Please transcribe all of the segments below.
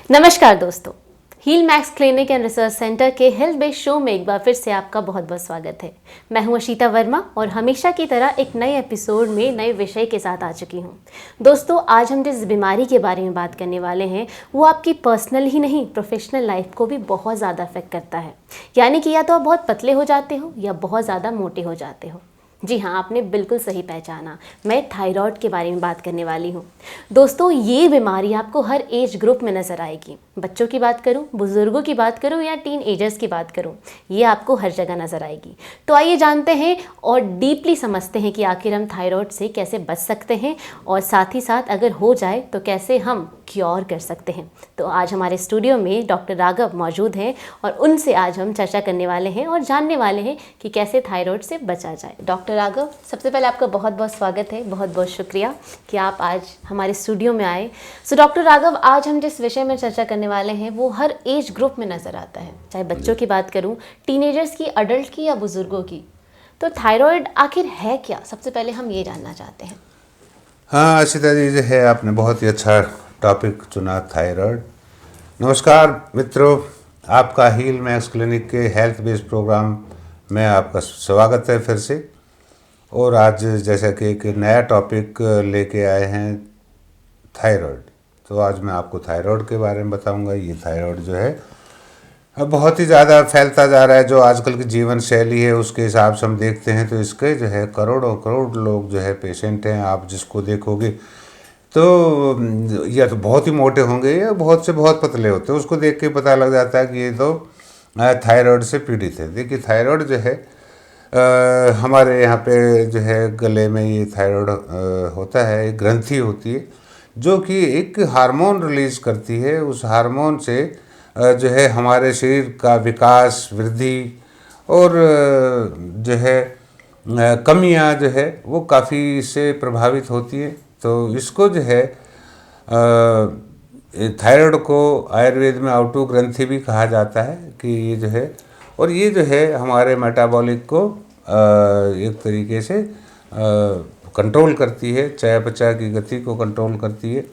नमस्कार दोस्तों, heal max clinic and research centre के हेल्थ बेस्ड शो में एक बार फिर से आपका बहुत बहुत स्वागत है। मैं हूं अशीता वर्मा और हमेशा की तरह एक नए एपिसोड में नए विषय के साथ आ चुकी हूं। दोस्तों, आज हम जिस बीमारी के बारे में बात करने वाले हैं वो आपकी पर्सनल ही नहीं प्रोफेशनल लाइफ को भी बहुत ज़्यादा अफेक्ट करता है। यानी कि या तो आप बहुत पतले हो जाते हो या बहुत ज़्यादा मोटे हो जाते हो। जी हाँ, आपने बिल्कुल सही पहचाना, मैं थायराइड के बारे में बात करने वाली हूँ। दोस्तों, ये बीमारी आपको हर एज ग्रुप में नज़र आएगी। बच्चों की बात करूँ, बुज़ुर्गों की बात करूँ या टीन एजर्स की बात करूँ, ये आपको हर जगह नज़र आएगी। तो आइए जानते हैं और डीपली समझते हैं कि आखिर हम थायराइड से कैसे बच सकते हैं और साथ ही साथ अगर हो जाए तो कैसे हम क्योर कर सकते हैं। तो आज हमारे स्टूडियो में डॉक्टर राघव मौजूद हैं और उनसे आज हम चर्चा करने वाले हैं और जानने वाले हैं कि कैसे थायराइड से बचा जाए। डॉक्टर राघव, सबसे पहले आपका बहुत बहुत स्वागत है, बहुत बहुत शुक्रिया कि आप आज हमारे स्टूडियो में आए। सो डॉक्टर राघव, आज हम जिस विषय में चर्चा करने वाले हैं वो हर एज ग्रुप में नज़र आता है, चाहे बच्चों की बात करूं, टीनेजर्स की, अडल्ट की या बुजुर्गों की। तो थायराइड आखिर है क्या, सबसे पहले हम ये जानना चाहते हैं। हाँ अशिता जी, जो है आपने बहुत ही अच्छा टॉपिक चुना, थायराइड। नमस्कार मित्रों, आपका हील मैक्स क्लिनिक के हेल्थ बेस्ड प्रोग्राम में आपका स्वागत है फिर से। और आज जैसा कि एक नया टॉपिक लेके आए हैं, थायराइड। तो आज मैं आपको थायराइड के बारे में बताऊंगा। ये थायराइड जो है अब बहुत ही ज़्यादा फैलता जा रहा है। जो आजकल की जीवन शैली है उसके हिसाब से हम देखते हैं तो इसके जो है करोड़ों करोड़ लोग जो है पेशेंट हैं। आप जिसको देखोगे तो या तो बहुत ही मोटे होंगे या बहुत से बहुत पतले होते हैं, उसको देख के पता लग जाता है कि ये तो थायराइड से पीड़ित है। देखिए, थायराइड जो है हमारे यहाँ पे जो है गले में ये थायराइड होता है, एक ग्रंथि होती है जो कि एक हार्मोन रिलीज करती है। उस हार्मोन से जो है हमारे शरीर का विकास, वृद्धि और जो है कमियां जो है वो काफ़ी इससे प्रभावित होती है। तो इसको जो है थायराइड को आयुर्वेद में आउटो ग्रंथि भी कहा जाता है कि ये जो है, और ये जो है हमारे मेटाबॉलिक को एक तरीके से कंट्रोल करती है, चयापचय की गति को कंट्रोल करती है।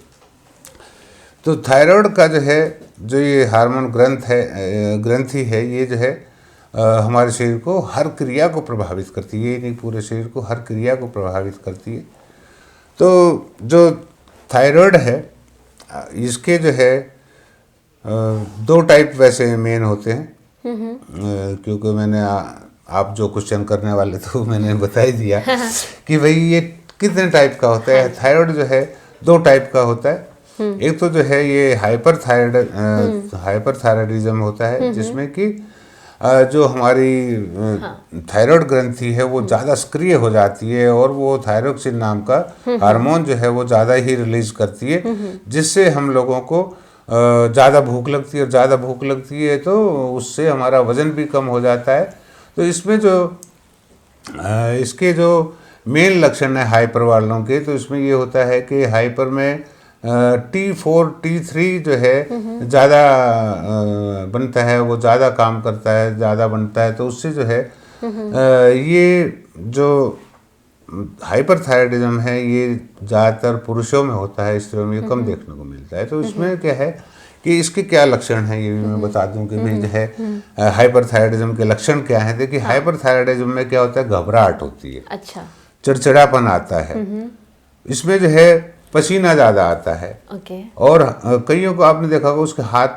तो थायराइड का जो है, जो ये हार्मोन ग्रंथि है, ये जो है हमारे शरीर को हर क्रिया को प्रभावित करती है। ये नहीं, पूरे शरीर को हर क्रिया को प्रभावित करती है। तो जो थायराइड है इसके जो है दो टाइप वैसे मेन होते हैं। क्योंकि मैंने आप जो क्वेश्चन करने वाले थे वो मैंने बता ही दिया कि भाई ये कितने टाइप का होता है। थायराइड जो है दो टाइप का होता है। एक तो जो है ये हाइपरथायराइडिज्म होता है, जिसमें कि जो हमारी थायराइड ग्रंथि है वो ज़्यादा सक्रिय हो जाती है और वो थायरोक्सिन नाम का हार्मोन जो है वो ज़्यादा ही रिलीज करती है, जिससे हम लोगों को ज़्यादा भूख लगती है। और ज़्यादा भूख लगती है तो उससे हमारा वज़न भी कम हो जाता है। तो इसमें जो इसके जो मेन लक्षण है हाइपर वालों के, तो इसमें ये होता है कि हाइपर में T4 T3 जो है ज़्यादा बनता है, वो ज़्यादा काम करता है, ज़्यादा बनता है। तो उससे जो है ये जो हाइपरथायराइडिज्म है ये ज़्यादातर पुरुषों में होता है, स्त्रियों में कम देखने को मिलता है। तो इसमें क्या है कि इसके क्या लक्षण हैं ये भी मैं बता दूं कि भाई जो है हाइपरथायराइडिज्म के लक्षण क्या हैं। देखिए, हाइपरथायराइडिज्म में क्या होता है, घबराहट होती है, अच्छा, चिड़चिड़ापन आता है, इसमें जो है पसीना ज़्यादा आता है। और कईयों को आपने देखा होगा उसके हाथ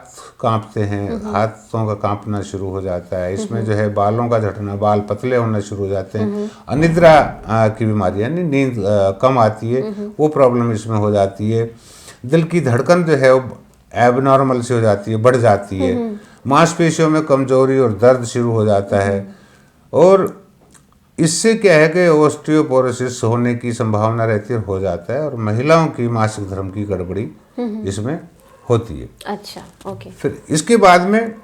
कांपते हैं, हाथों का कांपना शुरू हो जाता है। इसमें जो है बालों का झड़ना, बाल पतले होना शुरू हो जाते हैं। अनिद्रा की बीमारी यानी नींद कम आती है, वो प्रॉब्लम इसमें हो जाती है। दिल की धड़कन जो है वो एबनॉर्मल से हो जाती है, बढ़ जाती है। मांसपेशियों में कमजोरी और दर्द शुरू हो जाता है। और इससे क्या है कि ऑस्टियोपोरोसिस होने की संभावना रहती है, हो जाता है। और महिलाओं की मासिक धर्म की गड़बड़ी इसमें होती है। अच्छा, ओके। फिर इसके बाद में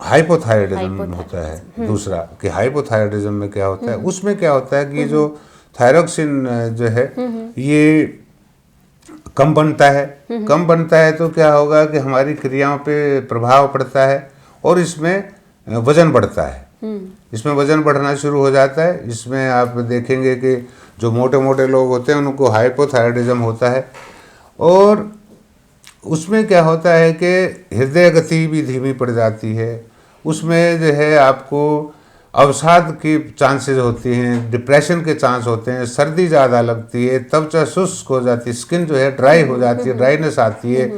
हाइपोथायराइडिज्म होता है दूसरा, कि हाइपोथायराइडिज्म में क्या होता है, उसमें क्या होता है कि जो थायरोक्सिन जो है ये कम बनता है। कम बनता है तो क्या होगा कि हमारी क्रियाओं पे प्रभाव पड़ता है और इसमें वजन बढ़ता है। इसमें वजन बढ़ना शुरू हो जाता है। इसमें आप देखेंगे कि जो मोटे मोटे लोग होते हैं उनको हाइपोथायराइडिज्म होता है। और उसमें क्या होता है कि हृदय गति भी धीमी पड़ जाती है, उसमें जो है आपको अवसाद की चांसेस होती हैं, डिप्रेशन के चांस होते हैं, सर्दी ज़्यादा लगती है, त्वचा शुष्क हो जाती है, स्किन जो है ड्राई हो जाती है, ड्राइनेस आती है,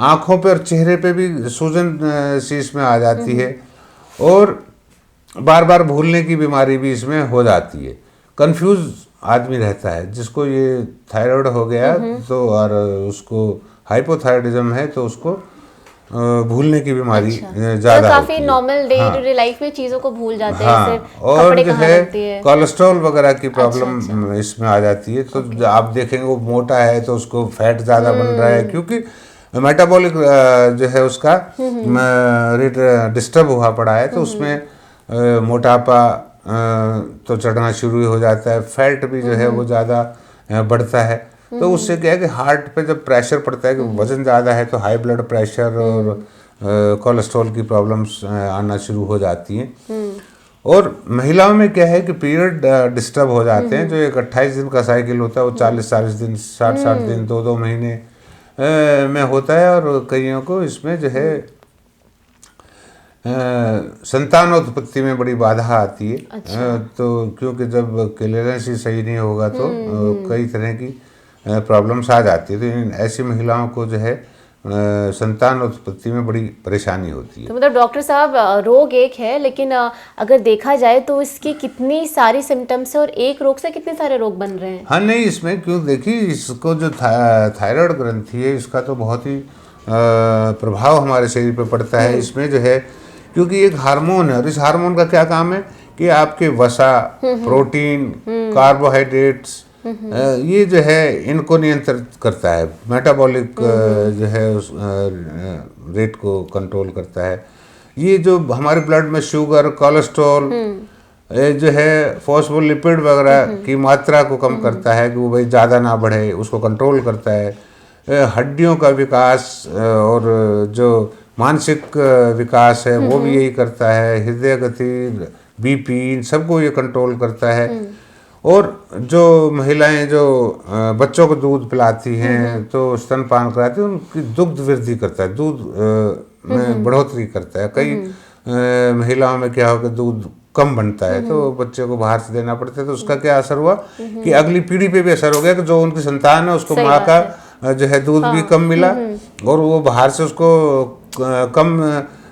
आँखों पे और चेहरे पे भी सूजन सी इसमें आ जाती है, और बार बार भूलने की बीमारी भी इसमें हो जाती है। कंफ्यूज आदमी रहता है, जिसको ये थायराइड हो गया तो और उसको हाइपोथायराइडिज्म है तो उसको भूलने की बीमारी ज़्यादा काफी होती है। नॉर्मल डे हाँ। टू डे लाइफ में चीजों को भूल जाते हैं, हाँ, जैसे और कपड़े जो कहाँ है रखती है। कोलेस्ट्रॉल वगैरह की प्रॉब्लम इसमें आ जाती है। तो आप देखेंगे वो मोटा है तो उसको फैट ज़्यादा बन रहा है, क्योंकि मेटाबॉलिक जो है उसका रेट डिस्टर्ब हुआ पड़ा है, तो उसमें मोटापा तो चढ़ना शुरू हो जाता है, फैट भी जो है वो ज़्यादा बढ़ता है। तो उससे क्या है कि हार्ट पे जब प्रेशर पड़ता है कि वज़न ज़्यादा है तो हाई ब्लड प्रेशर और कोलेस्ट्रॉल की प्रॉब्लम्स आना शुरू हो जाती हैं। और महिलाओं में क्या है कि पीरियड डिस्टर्ब हो जाते हैं, जो एक 28 दिन का साइकिल होता है वो 40-40 दिन, 60-60 दिन, 2-2 महीने में होता है। और कईयों को इसमें जो है संतानोत्पत्ति में बड़ी बाधा आती है। अच्छा। तो क्योंकि जब क्लियरेंस ही सही नहीं होगा तो कई तरह की प्रॉब्लम्स आ जाती है। तो इन ऐसी महिलाओं को जो है संतान उत्पत्ति में बड़ी परेशानी होती है। तो मतलब डॉक्टर साहब, रोग एक है, लेकिन अगर देखा जाए तो इसकी कितनी सारी सिम्टम्स है और एक रोग से कितने सारे रोग बन रहे हैं। हाँ, नहीं, इसमें क्यों देखिए, इसको जो थायराइड ग्रंथि है इसका तो बहुत ही प्रभाव हमारे शरीर पर पड़ता है। इसमें जो है क्योंकि एक हार्मोन है, और इस हार्मोन का क्या काम है कि आपके वसा, प्रोटीन, कार्बोहाइड्रेट्स, ये जो है इनको नियंत्रित करता है। मेटाबॉलिक जो है उस रेट को कंट्रोल करता है। ये जो हमारे ब्लड में शुगर, कोलेस्ट्रॉल, जो है फॉस्फोलिपिड वगैरह की मात्रा को कम करता है कि वो भाई ज़्यादा ना बढ़े, उसको कंट्रोल करता है। हड्डियों का विकास और जो मानसिक विकास है वो भी यही करता है। हृदय गति, बीपी, इन सबको ये कंट्रोल करता है। और जो महिलाएं जो बच्चों को दूध पिलाती हैं तो स्तनपान कराती हैं, उनकी दुग्ध वृद्धि करता है, दूध में बढ़ोतरी करता है। कई महिलाओं में क्या होगा, दूध कम बनता है तो बच्चे को बाहर से देना पड़ता है। तो उसका क्या असर हुआ कि अगली पीढ़ी पे भी असर हो गया कि जो उनकी संतान है उसको माँ का जो है दूध भी कम मिला, और वो बाहर से उसको कम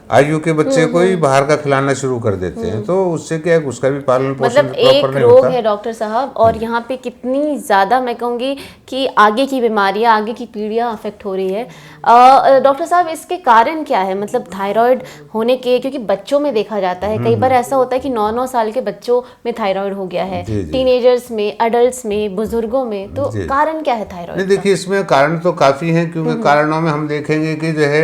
आयु के बच्चे को ही बाहर का खिलाना शुरू कर देते हैं। तो उससे क्या है, उसका भी पालन पोषण मतलब एक रोग है डॉक्टर साहब, और यहाँ पे कितनी ज़्यादा मैं कहूँगी कि आगे की बीमारियाँ, आगे की पीढ़ियाँ अफेक्ट हो रही है। डॉक्टर साहब, इसके कारण क्या है? मतलब थायराइड होने के, क्योंकि बच्चों में देखा जाता है, कई बार ऐसा होता है कि 9-9 साल के बच्चों में थायराइड हो गया है, टीनेजर्स में, अडल्ट में, बुजुर्गों में। तो कारण क्या है थायराइड? नहीं, देखिए, इसमें कारण तो काफ़ी हैं, क्योंकि कारणों में हम देखेंगे कि जो है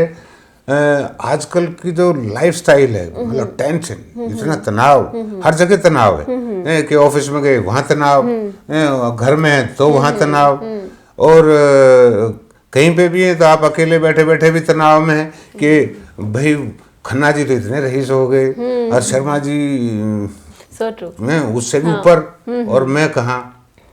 आजकल की जो लाइफस्टाइल है, मतलब टेंशन, इतना तनाव, हर जगह तनाव है कि ऑफिस में गए वहाँ तनाव, घर में है तो वहाँ तनाव, और कहीं पे भी है तो आप अकेले बैठे बैठे भी तनाव में है कि भाई खन्ना जी तो इतने रईस हो गए, और शर्मा जी मैं उससे भी ऊपर, और मैं कहाँ,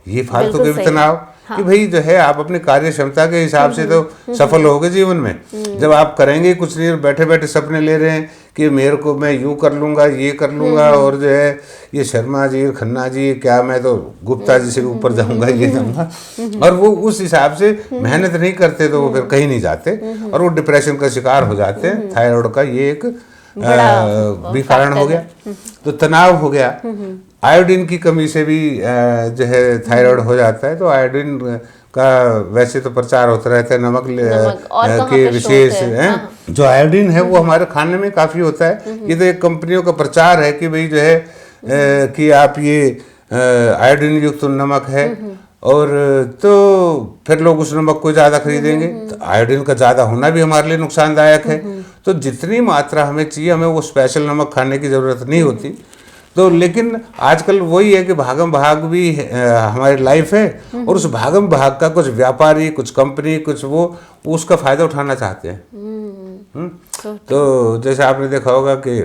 ये फालतू के भी तनाव। हाँ। कि भाई जो है आप अपनी कार्य क्षमता के हिसाब से तो सफल होगे जीवन में। जब आप करेंगे कुछ नहीं, बैठे बैठे सपने ले रहे हैं कि मेरे को, मैं यूं कर लूंगा, ये कर लूंगा, और जो है ये शर्मा जी, खन्ना जी, क्या मैं तो गुप्ता जी से भी ऊपर जाऊंगा, ये जाऊंगा, और वो उस हिसाब से मेहनत नहीं करते तो वो फिर कहीं नहीं जाते, और वो डिप्रेशन का शिकार हो जाते हैं। थायराइड का ये एक भी कारण हो गया। तो तनाव हो गया। आयोडीन की कमी से भी जो है थायराइड हो जाता है। तो आयोडीन का वैसे तो प्रचार होता रहता है, नमक के विशेष है। जो आयोडीन है वो हमारे खाने में काफ़ी होता है। ये तो एक कंपनियों का प्रचार है कि भाई जो है कि आप ये आयोडीन युक्त नमक है, और तो फिर लोग उस नमक को ज़्यादा खरीदेंगे। तो आयोडीन का ज़्यादा होना भी हमारे लिए नुकसानदायक है। तो जितनी मात्रा हमें चाहिए, हमें वो स्पेशल नमक खाने की ज़रूरत नहीं होती। तो लेकिन आजकल वही है कि भागम भाग भी हमारी लाइफ है, और उस भागम भाग का कुछ व्यापारी, कुछ कंपनी, कुछ वो उसका फ़ायदा उठाना चाहते हैं। तो जैसे आपने देखा होगा कि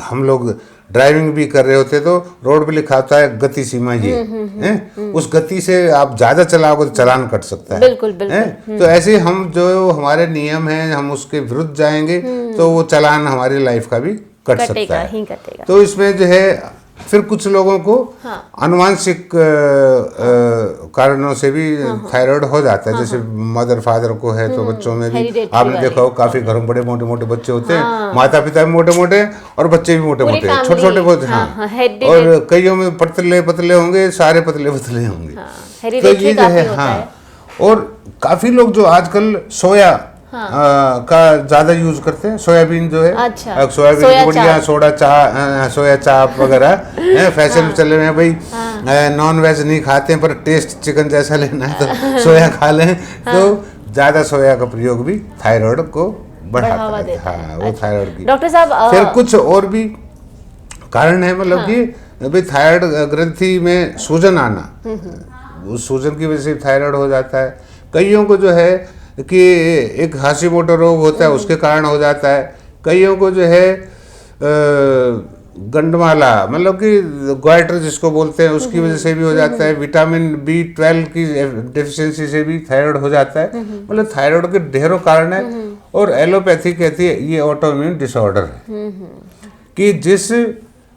हम लोग ड्राइविंग भी कर रहे होते तो रोड पे लिखा होता है गति सीमा ये है, उस गति से आप ज्यादा चलाओगे तो चालान कट सकता है। बिल्कुल बिल्कुल। तो ऐसे हम जो हमारे नियम हैं हम उसके विरुद्ध जाएंगे तो वो चालान हमारी लाइफ का भी कट सकता है। ही कटेगा। तो इसमें जो है फिर कुछ लोगों को आनुवांशिक कारणों से भी थायराइड हो जाता है। जैसे मदर फादर को है तो बच्चों में भी आपने देखा हो काफी घरों में बड़े मोटे मोटे बच्चे होते हैं, माता पिता भी मोटे मोटे और बच्चे भी मोटे मोटे, छोटे छोटे बहुत। हाँ, और कईयों में पतले पतले होंगे, सारे पतले पतले होंगे। तो ये जो है हाँ, और काफी लोग जो आजकल सोया का ज्यादा यूज करते हैं, सोयाबीन जो है, अच्छा, सोयाबीन की बढ़िया सोया चाप वगैरह फैशन में चले हुए हैं भाई। नॉन वेज नहीं खाते हैं पर टेस्ट चिकन जैसा लेना है तो सोया खा लें। तो ज्यादा सोया का प्रयोग भी थायराइड को बढ़ाता है। हाँ, वो थायराइड की। डॉक्टर साहब फिर कुछ और भी कारण है, मतलब कि भाई थायराइड ग्रंथि में सूजन आना, उस सूजन की वजह से थायराइड हो जाता है। कईयों को जो है कि एक हाशीमोटो रोग होता है उसके कारण हो जाता है। कईयों को जो है गंडमाला मतलब कि ग्वाइटर जिसको बोलते हैं उसकी वजह से भी हो जाता है। विटामिन B12 की डेफिशिएंसी से भी थायराइड हो जाता है। मतलब थायराइड के ढेरों कारण है। और एलोपैथी कहती है ये ऑटोइम्यून डिसऑर्डर है कि जिस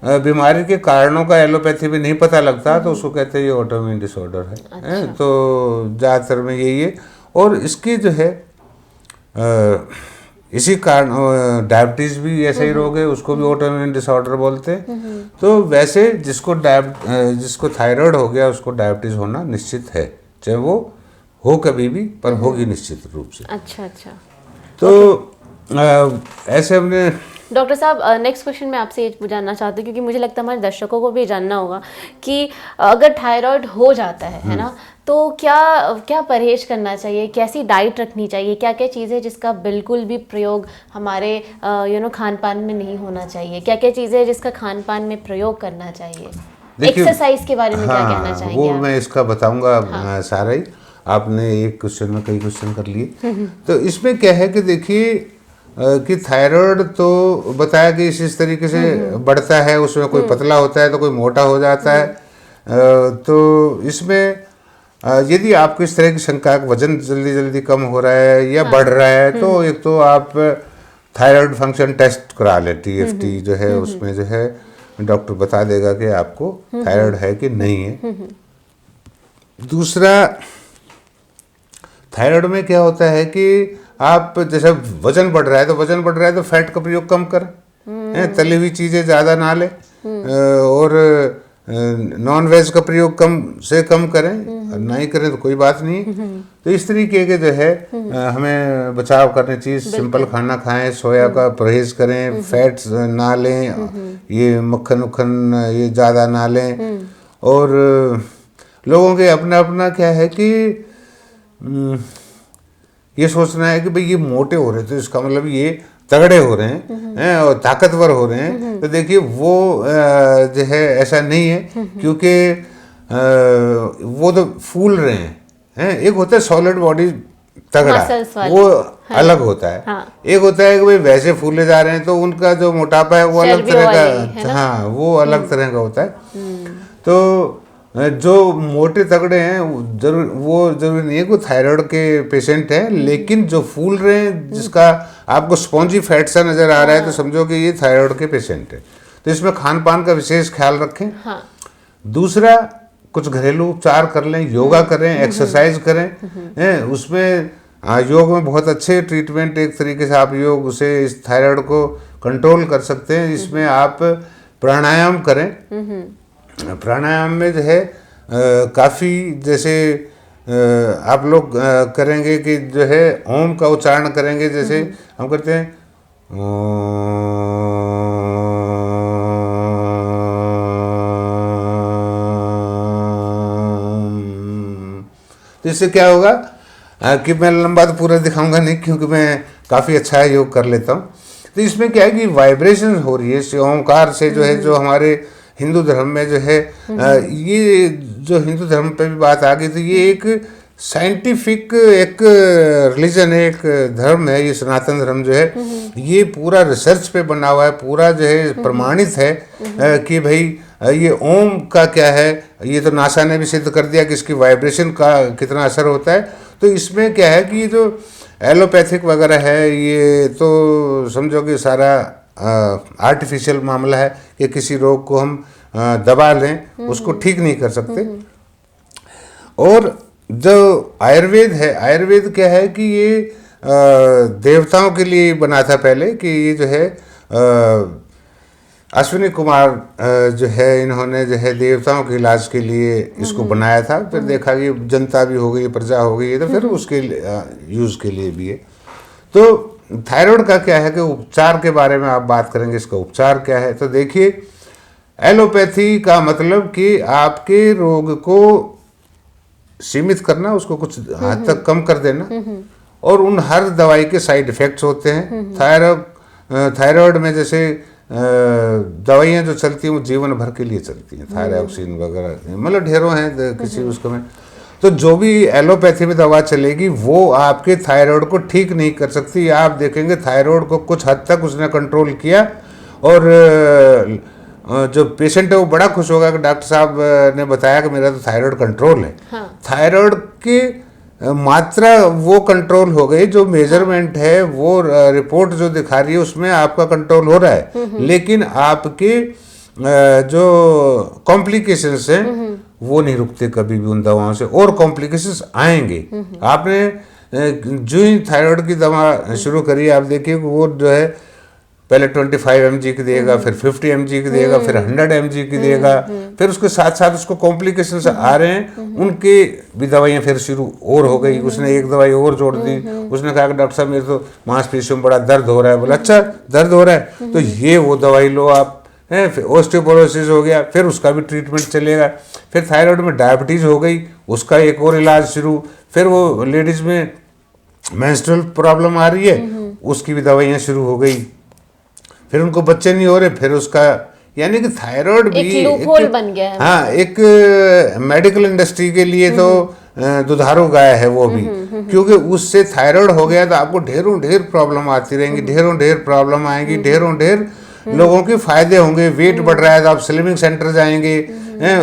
बीमारी के कारणों का एलोपैथी में नहीं पता लगता तो उसको कहते हैं ये ऑटोइम्यून डिसऑर्डर है। अच्छा। तो ज़्यादातर में यही है। और इसकी जो है इसी कारण डायबिटीज़ भी ऐसे ही रोग है, उसको भी ऑटोइम्यून डिसऑर्डर बोलते हैं। तो वैसे जिसको थायराइड हो गया उसको डायबिटीज़ होना निश्चित है, चाहे वो हो कभी भी, पर होगी निश्चित रूप से। अच्छा अच्छा। तो ऐसे हमने डॉक्टर साहब नेक्स्ट क्वेश्चन मैं आपसे ये जानना चाहती हूँ, क्योंकि मुझे लगता है हमारे दर्शकों को भी जानना होगा कि अगर थायराइड हो जाता है ना, तो क्या क्या परहेज करना चाहिए, कैसी डाइट रखनी चाहिए, क्या क्या चीज़ें जिसका बिल्कुल भी प्रयोग हमारे खान पान में नहीं होना चाहिए, क्या क्या चीज़ें जिसका खान पान में प्रयोग करना चाहिए, एक्सरसाइज के बारे में क्या कहना चाहेंगे? वो मैं इसका बताऊंगा सारा ही। आपने एक क्वेश्चन में कई क्वेश्चन कर लिए। तो इसमें क्या है कि देखिए कि थायराइड तो बताया कि इस तरीके से बढ़ता है, उसमें कोई पतला होता है तो कोई मोटा हो जाता है। तो इसमें यदि आपको इस तरह की शंका है वजन जल्दी जल्दी कम हो रहा है या बढ़ रहा है तो एक तो आप थायराइड फंक्शन टेस्ट करा लें, TFT जो है, उसमें जो है डॉक्टर बता देगा कि आपको थायराइड है कि नहीं है। दूसरा, थायराइड में क्या होता है कि आप जैसे वजन बढ़ रहा है तो फैट का प्रयोग कम करें, तली हुई चीज़ें ज़्यादा ना लें, और नॉन वेज का प्रयोग कम से कम करें, नहीं करें तो कोई बात नहीं। तो इस तरीके के जो है हमें बचाव करने चीज़, सिंपल खाना खाएं, सोया का परहेज करें, फैट्स ना लें, ये मक्खन उखन ये ज़्यादा ना लें। और लोगों के अपना अपना क्या है कि ये सोचना है कि भाई ये मोटे हो रहे तो इसका मतलब ये तगड़े हो रहे हैं और ताकतवर हो रहे हैं। तो देखिए वो जो है ऐसा नहीं है, क्योंकि वो तो फूल रहे हैं। एक होता है सॉलिड बॉडी तगड़ा, वो अलग होता है। एक होता है कि भाई वैसे फूले जा रहे हैं तो उनका जो मोटापा है वो अलग तरह का, हाँ वो अलग तरह का होता है। तो जो मोटे तगड़े हैं वो जरूरी नहीं है कि थायराइड के पेशेंट हैं, लेकिन जो फूल रहे हैं जिसका आपको स्पॉन्जी फैट सा नजर आ रहा है तो समझो कि ये थायराइड के पेशेंट है। तो इसमें खान पान का विशेष ख्याल रखें। दूसरा, कुछ घरेलू उपचार कर लें, योगा करें, एक्सरसाइज करें। उसमें योग में बहुत अच्छे ट्रीटमेंट, एक तरीके से आप योग से इस थायराइड को कंट्रोल कर सकते हैं। इसमें आप प्राणायाम करें। प्राणायाम में जो है काफ़ी जैसे आप लोग करेंगे कि जो है ओम का उच्चारण करेंगे, जैसे हम करते हैं तो इससे क्या होगा कि मैं लंबा तो पूरा दिखाऊंगा नहीं क्योंकि मैं काफ़ी अच्छा योग कर लेता हूँ। तो इसमें क्या है कि वाइब्रेशन हो रही है इस ओंकार से, जो है जो हमारे हिंदू धर्म में जो है ये जो हिंदू धर्म पे भी बात आ गई, तो ये एक साइंटिफिक एक रिलीजन है, एक धर्म है, ये सनातन धर्म जो है ये पूरा रिसर्च पे बना हुआ है, पूरा जो है प्रमाणित है कि भाई ये ओम का क्या है, ये तो नासा ने भी सिद्ध कर दिया कि इसकी वाइब्रेशन का कितना असर होता है। तो इसमें क्या है कि ये जो एलोपैथिक वगैरह है ये तो समझो कि सारा आर्टिफिशियल मामला है कि किसी रोग को हम दबा लें उसको ठीक नहीं कर सकते। और जो आयुर्वेद है, आयुर्वेद क्या है कि ये देवताओं के लिए बना था पहले, कि ये जो है अश्विनी कुमार जो है इन्होंने जो है देवताओं के इलाज के लिए इसको बनाया था। फिर देखा कि जनता भी हो गई, प्रजा हो गई, तो फिर उसके यूज़ के लिए भी है। तो थायराइड का क्या है कि उपचार के बारे में आप बात करेंगे, इसका उपचार क्या है। तो देखिए, एलोपैथी का मतलब कि आपके रोग को सीमित करना, उसको कुछ हद तक कम कर देना, और उन हर दवाई के साइड इफेक्ट्स होते हैं। थायराइड में जैसे दवाइयाँ जो चलती हैं वो जीवन भर के लिए चलती हैं, थायरॉक्सिन वगैरह, मतलब ढेरों हैं किसी उसको में। तो जो भी एलोपैथी में दवा चलेगी वो आपके थायराइड को ठीक नहीं कर सकती। आप देखेंगे थायराइड को कुछ हद तक उसने कंट्रोल किया, और जो पेशेंट है वो बड़ा खुश होगा कि डॉक्टर साहब ने बताया कि मेरा तो थायराइड कंट्रोल है। हाँ। थायराइड की मात्रा वो कंट्रोल हो गई, जो मेजरमेंट है वो रिपोर्ट जो दिखा रही है उसमें आपका कंट्रोल हो रहा है, लेकिन आपके जो कॉम्प्लिकेशंस हैं वो नहीं रुकते कभी भी उन दवाओं से, और कॉम्प्लिकेशंस आएंगे। आपने जो ही थायराइड की दवा शुरू करी, आप देखिए वो जो है पहले 25 mg की देगा, फिर 50 mg की देगा, फिर 100 mg की देगा, फिर उसके साथ साथ उसको कॉम्प्लिकेशंस आ रहे हैं, उनके भी दवाइयाँ फिर शुरू और हो गई। उसने एक दवाई और जोड़ दी, उसने कहा कि डॉक्टर साहब मेरे तो मांसपेशियों में बड़ा दर्द हो रहा है। बोला अच्छा दर्द हो रहा है तो ये वो दवाई लो आप, है। फिर ऑस्टियोपोरोसिस हो गया, फिर उसका भी ट्रीटमेंट चलेगा। फिर थायराइड में डायबिटीज़ हो गई, उसका एक और इलाज शुरू। फिर वो लेडीज़ में मेंस्ट्रुअल प्रॉब्लम आ रही है, उसकी भी दवाइयाँ शुरू हो गई। फिर उनको बच्चे नहीं हो रहे, फिर उसका, यानी कि थायराइड भी एक लूपहोल बन गया है। हाँ, एक मेडिकल इंडस्ट्री के लिए तो दुधारू गाय है वो भी, क्योंकि उससे थायराइड हो गया तो आपको ढेरों ढेर प्रॉब्लम आती रहेंगी, ढेरों ढेर प्रॉब्लम आएंगी, ढेरों ढेर लोगों के फायदे होंगे। वेट बढ़ रहा है तो आप स्लिमिंग सेंटर जाएंगे,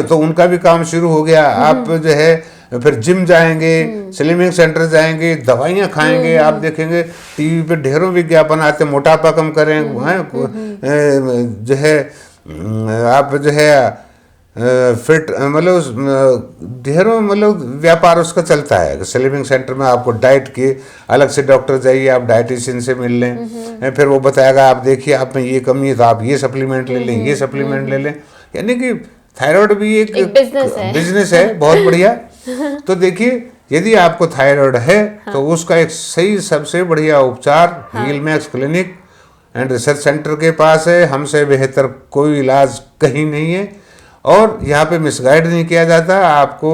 तो उनका भी काम शुरू हो गया। आप जो है फिर जिम जाएंगे, स्लिमिंग सेंटर जाएंगे, दवाइयाँ खाएंगे। आप देखेंगे टीवी पे ढेरों विज्ञापन आते, मोटापा कम करें, जो है आप जो है फिट, मतलब ढेरों मतलब व्यापार उसका चलता है। स्लिमिंग सेंटर में आपको डाइट के अलग से डॉक्टर जाइए, आप डाइटिशियन से मिल लें, फिर वो बताएगा आप देखिए आप में ये कमी है तो आप ये सप्लीमेंट ले लें, ये सप्लीमेंट ले लें। यानी कि थायराइड भी एक बिजनेस है बहुत बढ़िया। तो देखिए, यदि आपको थायराइड है तो उसका एक सही सबसे बढ़िया उपचार heal max clinic and research centre के पास है। हमसे बेहतर कोई इलाज कहीं नहीं है, और यहाँ पे मिसगाइड नहीं किया जाता। आपको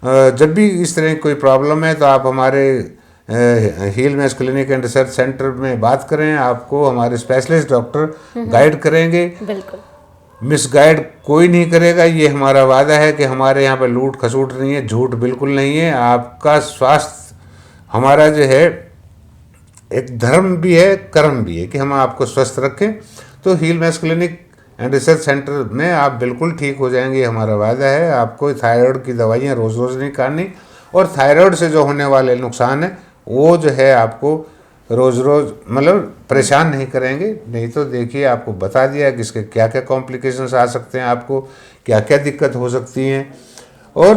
जब भी इस तरह की कोई प्रॉब्लम है तो आप हमारे heal max clinic and research centre में बात करें, आपको हमारे स्पेशलिस्ट डॉक्टर गाइड करेंगे। बिल्कुल मिसगाइड कोई नहीं करेगा, ये हमारा वादा है कि हमारे यहाँ पे लूट खसूट नहीं है, झूठ बिल्कुल नहीं है। आपका स्वास्थ्य हमारा जो है एक धर्म भी है, कर्म भी है कि हम आपको स्वस्थ रखें। तो heal max clinic and research centre में आप बिल्कुल ठीक हो जाएंगे, हमारा वादा है। आपको थायराइड की दवाइयाँ रोज़ रोज़ नहीं खानी, और थायराइड से जो होने वाले नुकसान है वो जो है आपको रोज़ रोज़ मतलब परेशान नहीं करेंगे। नहीं तो देखिए, आपको बता दिया कि इसके क्या क्या कॉम्प्लिकेशंस आ सकते हैं, आपको क्या क्या दिक्कत हो सकती हैं। और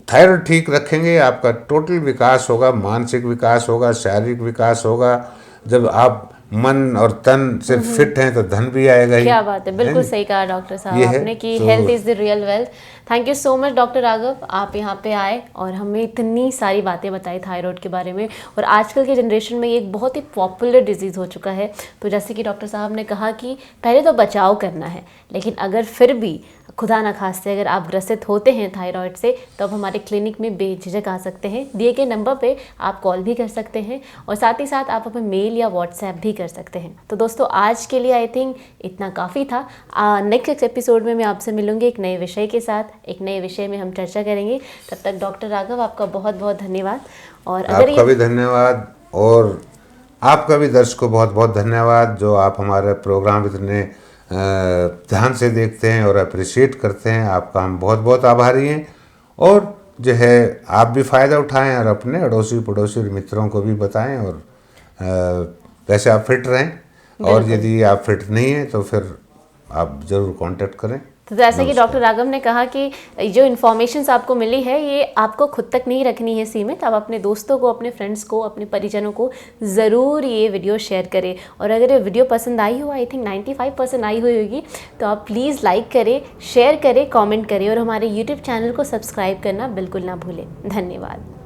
थायराइड ठीक रखेंगे, आपका टोटल विकास होगा, मानसिक विकास होगा, शारीरिक विकास होगा। जब आप मन और तन से फिट हैं तो धन भी आएगा ही। क्या बात है, बिल्कुल सही कहा डॉक्टर साहब आपने कि health is the real wealth. Thank you so much doctor Raghav, आप यहाँ पे आए और हमें इतनी सारी बातें बताई थायराइड के बारे में। और आजकल के जनरेशन में ये एक बहुत ही पॉपुलर डिजीज़ हो चुका है। तो जैसे कि डॉक्टर साहब ने कहा कि पहले तो बचाव करना है, लेकिन अगर फिर भी खुदा ना खास्ते अगर आप ग्रसित होते हैं थायराइड से तो आप हमारे क्लिनिक में बेझिझक आ सकते हैं। दिए गए नंबर पे आप कॉल भी कर सकते हैं और साथ ही साथ आप हमें मेल या व्हाट्सएप भी कर सकते हैं। तो दोस्तों आज के लिए आई थिंक इतना काफ़ी था। नेक्स्ट एपिसोड में मैं आपसे मिलूंगी एक नए विषय के साथ, एक नए विषय में हम चर्चा करेंगे। तब तक डॉक्टर राघव आपका बहुत बहुत धन्यवाद। और अगर आपका भी धन्यवाद और आपका भी दर्शकों को बहुत बहुत धन्यवाद जो आप हमारे प्रोग्राम इतने ध्यान से देखते हैं और अप्रिशिएट करते हैं। आपका हम बहुत बहुत आभारी हैं और जो है आप भी फ़ायदा उठाएं और अपने अड़ोसी पड़ोसी और मित्रों को भी बताएं और वैसे आप फिट रहें और यदि आप फिट नहीं हैं तो फिर आप ज़रूर कांटेक्ट करें। तो जैसा कि डॉक्टर राघव ने कहा कि जो इन्फॉर्मेशंस आपको मिली है ये आपको खुद तक नहीं रखनी है सीमित, आप अपने दोस्तों को, अपने फ्रेंड्स को, अपने परिजनों को ज़रूर ये वीडियो शेयर करें। और अगर ये वीडियो पसंद आई हो, आई थिंक 95% आई हुई होगी, तो आप प्लीज़ लाइक करें, शेयर करें, कमेंट करें और हमारे यूट्यूब चैनल को सब्सक्राइब करना बिल्कुल ना भूलें। धन्यवाद।